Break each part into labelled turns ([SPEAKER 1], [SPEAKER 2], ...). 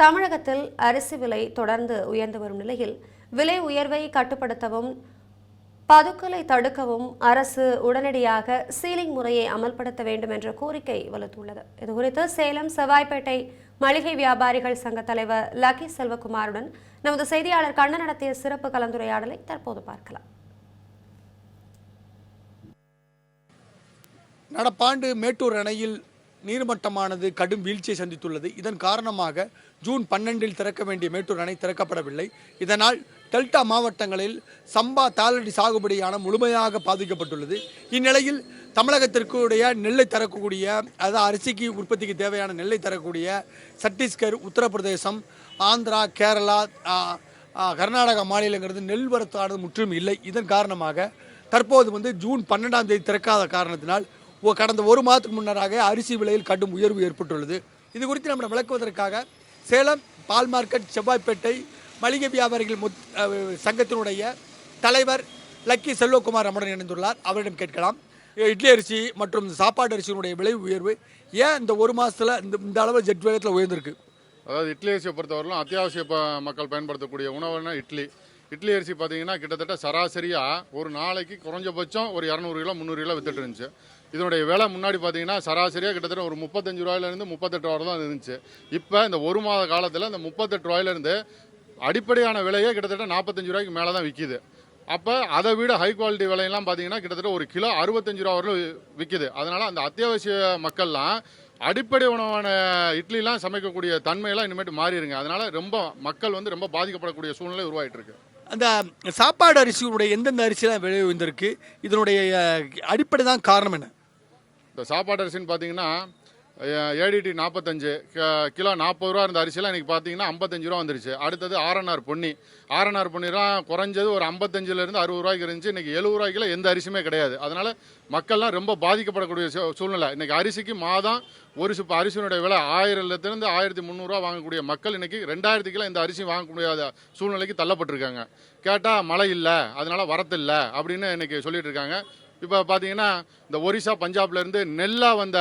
[SPEAKER 1] தமிழகத்தில் அரிசி விலை தொடர்ந்து உயர்ந்து வரும் நிலையில் விலை உயர்வை கட்டுப்படுத்தவும் பதுக்கலை தடுக்கவும் அரசு உடனடியாக சீலிங் முறையை அமல்படுத்த வேண்டும் என்ற கோரிக்கை வலுத்துள்ளது. இதுகுறித்து சேலம் செவ்வாய்ப்பேட்டை மளிகை வியாபாரிகள் சங்க தலைவர் லக்கி செல்வகுமாருடன் நமது செய்தியாளர் கண்ணன் நடத்திய சிறப்பு கலந்துரையாடலை தற்போது பார்க்கலாம்.
[SPEAKER 2] நடப்பாண்டு மேட்டூர் அணையில் நீர்மட்டமானது கடும் வீழ்ச்சியை சந்தித்துள்ளது. இதன் காரணமாக ஜூன் 12 திறக்க வேண்டிய மேட்டூர் அணை திறக்கப்படவில்லை. இதனால் டெல்டா மாவட்டங்களில் சம்பா தாளடி சாகுபடியான முழுமையாக பாதிக்கப்பட்டுள்ளது. இந்நிலையில் தமிழகத்திற்குடைய நெல்லை தரக்கூடிய, அதாவது அரிசிக்கு உற்பத்திக்கு தேவையான நெல்லை தரக்கூடிய சத்தீஸ்கர், உத்தரப்பிரதேசம், ஆந்திரா, கேரளா, கர்நாடகா மாநிலங்கிறது நெல் வரத்தானது முற்றிலும் இல்லை. இதன் காரணமாக தற்போது ஜூன் 12 திறக்காத காரணத்தினால் கடந்த ஒரு மாதத்துக்கு முன்னராக அரிசி விலையில் கடும் உயர்வு ஏற்பட்டுள்ளது. இது குறித்து நம்ம விளக்குவதற்காக சேலம் பால் மார்க்கெட் செவ்வாய்ப்பேட்டை மளிகை வியாபாரிகள் சங்கத்தினுடைய தலைவர் லக்கி செல்வகுமார் நம்முடன் இணைந்துள்ளார். அவரிடம் கேட்கலாம். இட்லி அரிசி மற்றும் சாப்பாடு அரிசியினுடைய விலை உயர்வு ஏன் இந்த ஒரு மாதத்தில் இந்த அளவு ஜெட் வேகத்தில் உயர்ந்திருக்கு?
[SPEAKER 3] அதாவது இட்லி அரிசியை பொறுத்தவரையிலும் அத்தியாவசிய மக்கள் பயன்படுத்தக்கூடிய உணவுனா இட்லி அரிசி பார்த்தீங்கன்னா கிட்டத்தட்ட சராசரியாக ஒரு நாளைக்கு குறைஞ்சபட்சம் ஒரு 200 கிலோ 300 கிலோ வித்துட்டு இருந்துச்சு. இதனுடைய விலை முன்னாடி பார்த்தீங்கன்னா சராசரியாக கிட்டத்தட்ட ஒரு 35 ரூபாயிலேருந்து 38 ரூபா தான் இருந்துச்சு. இப்போ இந்த ஒரு மாத காலத்தில் இந்த 38 ரூபாயிலேருந்து அடிப்படையான விலையே கிட்டத்தட்ட 45 ரூபாய்க்கு மேலே தான் விற்கிது. அப்போ அதை விட ஹை குவாலிட்டி விலையெல்லாம் பார்த்தீங்கன்னா கிட்டத்தட்ட ஒரு கிலோ 65 ரூபா வரலும் விற்கிது. அதனால் அந்த அத்தியாவசிய மக்கள்லாம் அடிப்படை உணவான இட்லிலாம் சமைக்கக்கூடிய தன்மையெல்லாம் இனிமேட்டு மாறிடுங்க. அதனால் ரொம்ப மக்கள் ரொம்ப பாதிக்கப்படக்கூடிய சூழ்நிலை உருவாகிட்டு இருக்கு.
[SPEAKER 2] அந்த சாப்பாடு அரிசியினுடைய எந்தெந்த அரிசியெல்லாம் விலை உயர்ந்திருக்கு, இதனுடைய அடிப்படை தான் காரணம் என்ன?
[SPEAKER 3] இந்த சாப்பாடு அரிசின்னு பார்த்தீங்கன்னா ஏடிடி 45 கிலோ 40 ரூபா இருந்த அரிசியெல்லாம் இன்றைக்கி பார்த்தீங்கன்னா 55 ரூபா வந்துருச்சு. அடுத்தது ஆர்என்ஆர் பொன்னிலாம் குறைஞ்சது ஒரு 55லேருந்து 60 ரூபாய்க்கு இருந்துச்சு. இன்றைக்கி 70 ரூபாய்க்குலாம் எந்த அரிசியுமே கிடையாது. அதனால் மக்கள்லாம் ரொம்ப பாதிக்கப்படக்கூடிய சூழ்நிலை. இன்றைக்கி அரிசிக்கு மாதம் ஒரு சிப்ப அரிசியினுடைய விலை 1000லேருந்து 1300 வாங்கக்கூடிய மக்கள் இன்றைக்கி 2000 கிலோ இந்த அரிசி வாங்க முடியாத சூழ்நிலைக்கு தள்ளப்பட்டிருக்காங்க. கேட்டால் மழை இல்லை, அதனால் வரத்து இல்லை அப்படின்னு இன்றைக்கி சொல்லிட்டு இருக்காங்க. இப்போ பார்த்தீங்கன்னா இந்த ஒரிசா பஞ்சாப்லேருந்து நெல்லாக வந்த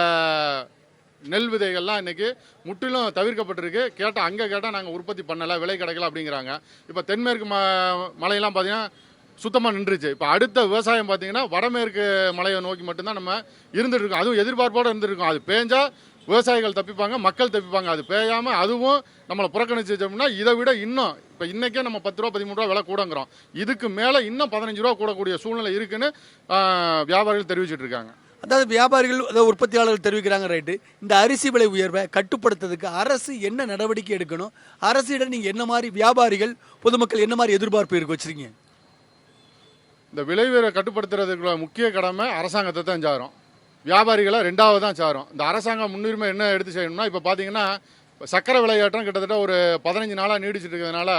[SPEAKER 3] நெல் விதைகள்லாம் இன்றைக்கி முற்றிலும் தவிர்க்கப்பட்டிருக்கு. அங்கே கேட்டால் நாங்கள் உற்பத்தி பண்ணலை, விலை கிடைக்கல அப்படிங்கிறாங்க. இப்போ தென்மேற்கு மலையெல்லாம் பார்த்தீங்கன்னா சுத்தமாக நின்றுச்சு. இப்போ அடுத்த விவசாயம் பார்த்தீங்கன்னா வடமேற்கு மலையை நோக்கி மட்டும்தான் நம்ம இருந்துட்டு இருக்கோம். அதுவும் எதிர்பார்ப்போடு இருந்துருக்கோம். அது பேஞ்சால் விவசாயிகள் தப்பிப்பாங்க, மக்கள் தப்பிப்பாங்க. அது பேயாமல் அதுவும் நம்மளை புறக்கணிச்சோம்னா இதை விட இன்னும் இப்போ இன்றைக்கே நம்ம 10 ரூபா 13 ரூபா விலை கூடங்கிறோம். இதுக்கு மேலே இன்னும் 15 ரூபா கூடக்கூடிய சூழ்நிலை இருக்குன்னு வியாபாரிகள் தெரிவிச்சிட்டு இருக்காங்க.
[SPEAKER 2] அதாவது வியாபாரிகள், அதாவது உற்பத்தியாளர்கள் தெரிவிக்கிறாங்க. ரைட்டு. இந்த அரிசி விலை உயர்வை கட்டுப்படுத்துறதுக்கு அரசு என்ன நடவடிக்கை எடுக்கணும்? அரசிடம் நீங்கள் என்ன மாதிரி வியாபாரிகள், பொதுமக்கள் என்ன மாதிரி எதிர்பார்ப்பு இருக்கு வச்சுருக்கீங்க?
[SPEAKER 3] இந்த விலை உயர்வை கட்டுப்படுத்துறதுக்குள்ள முக்கிய கடமை அரசாங்கத்தை தான் சாரும், வியாபாரிகளை 2வது தான் சாரும். இந்த அரசாங்கம் முன்னுரிமை என்ன எடுத்து செய்யணும்னா, இப்போ பார்த்தீங்கன்னா சக்கரை விலையேற்றம் கிட்டத்தட்ட ஒரு 15 நாளாக நீடிச்சுட்டு இருக்கிறதுனால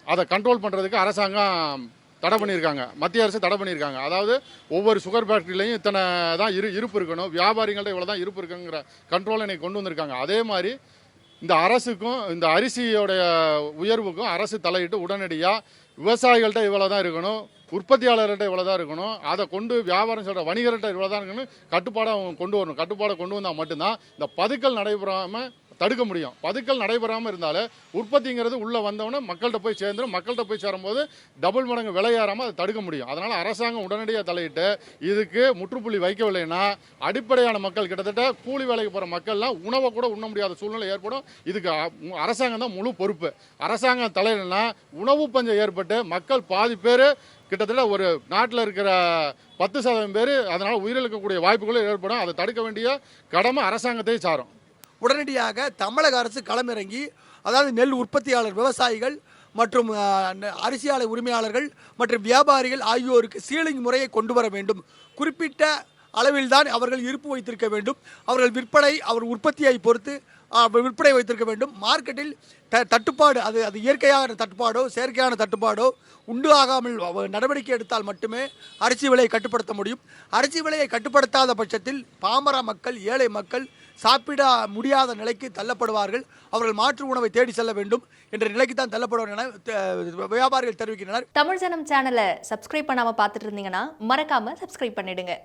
[SPEAKER 3] அதை கண்ட்ரோல் பண்ணுறதுக்கு அரசாங்கம் தடை பண்ணியிருக்காங்க. மத்திய அரசு தடை பண்ணியிருக்காங்க. அதாவது ஒவ்வொரு சுகர் ஃபேக்ட்ரிலையும் இத்தனை தான் இருப்பு இருக்கணும், வியாபாரிகள்ட்ட இவ்வளோ தான் இருப்பு இருக்குங்கிற கண்ட்ரோலை இன்னைக்கு கொண்டு வந்திருக்காங்க. அதே மாதிரி இந்த அரசுக்கும் இந்த அரிசியோடைய உயர்வுக்கும் அரசு தலையிட்டு உடனடியாக விவசாயிகள்கிட்ட இவ்வளோ தான் இருக்கணும், உற்பத்தியாளர்கள்ட்ட இவ்வளோ தான் இருக்கணும், அதை கொண்டு வியாபாரம் சொல்கிற வணிகர்கிட்ட இவ்வளோ தான் இருக்கணும், கட்டுப்பாடை கொண்டு வரணும். கட்டுப்பாடை கொண்டு வந்தால் மட்டும்தான் இந்த பதுக்கல் நடைபெறாமல் தடுக்க முடியும். பதுக்கல் நடைபெறாமல் இருந்தாலே உற்பத்திங்கிறது உள்ளே வந்தவொடனே மக்கள்கிட்ட போய் சேர்ந்துடும். மக்கள்கிட்ட போய் சேரும்போது டபுள் மடங்கு விலையேறாமல் அதை தடுக்க முடியும். அதனால் அரசாங்கம் உடனடியாக தலையிட்டு இதுக்கு முற்றுப்புள்ளி வைக்கவில்லைன்னா அடிப்படையான மக்கள், கிட்டத்தட்ட கூலி வேலைக்கு போகிற மக்கள்லாம் உணவை கூட உண்ண முடியாத சூழ்நிலை ஏற்படும். இதுக்கு அரசாங்கம் தான் முழு பொறுப்பு. அரசாங்கம் தலையிடனா உணவு பஞ்சம் ஏற்பட்டு மக்கள் பாதி பேர், கிட்டத்தட்ட ஒரு நாட்டில் இருக்கிற 10% பேர் அதனால் உயிரிழக்கக்கூடிய வாய்ப்புகளும் ஏற்படும். அதை தடுக்க வேண்டிய கடமை அரசாங்கத்தை சாரும்.
[SPEAKER 2] உடனடியாக தமிழக அரசு களமிறங்கி, அதாவது நெல் உற்பத்தியாளர், விவசாயிகள் மற்றும் அரிசி ஆலை உரிமையாளர்கள் மற்றும் வியாபாரிகள் ஆகியோருக்கு சீலிங் முறையை கொண்டு வர வேண்டும். குறிப்பிட்ட அளவில் தான் அவர்கள் இருப்பு வைத்திருக்க வேண்டும். அவர்கள் விற்பனை, அவர் உற்பத்தியை பொறுத்து விற்பனை வைத்திருக்க வேண்டும். மார்க்கெட்டில் தட்டுப்பாடு, அது இயற்கையான தட்டுப்பாடோ செயற்கையான தட்டுப்பாடோ உண்டு ஆகாமல் நடவடிக்கை எடுத்தால் மட்டுமே அரிசி விலையை கட்டுப்படுத்த முடியும். அரிசி விலையை கட்டுப்படுத்தாத பட்சத்தில் பாமர மக்கள், ஏழை மக்கள் சாப்பிட முடியாத நிலைக்கு தள்ளப்படுவார்கள். அவர்கள் மாற்று உணவை தேடி செல்ல வேண்டும் என்ற நிலைக்கு தான் தள்ளப்படுவார்கள் என வியாபாரிகள் தெரிவிக்கின்றனர்.
[SPEAKER 4] தமிழ் ஜனம் சேனலை சப்ஸ்கிரைப் பண்ணாமல் பார்த்துட்டு இருந்தீங்கன்னா மறக்காம சப்ஸ்கிரைப் பண்ணிடுங்க.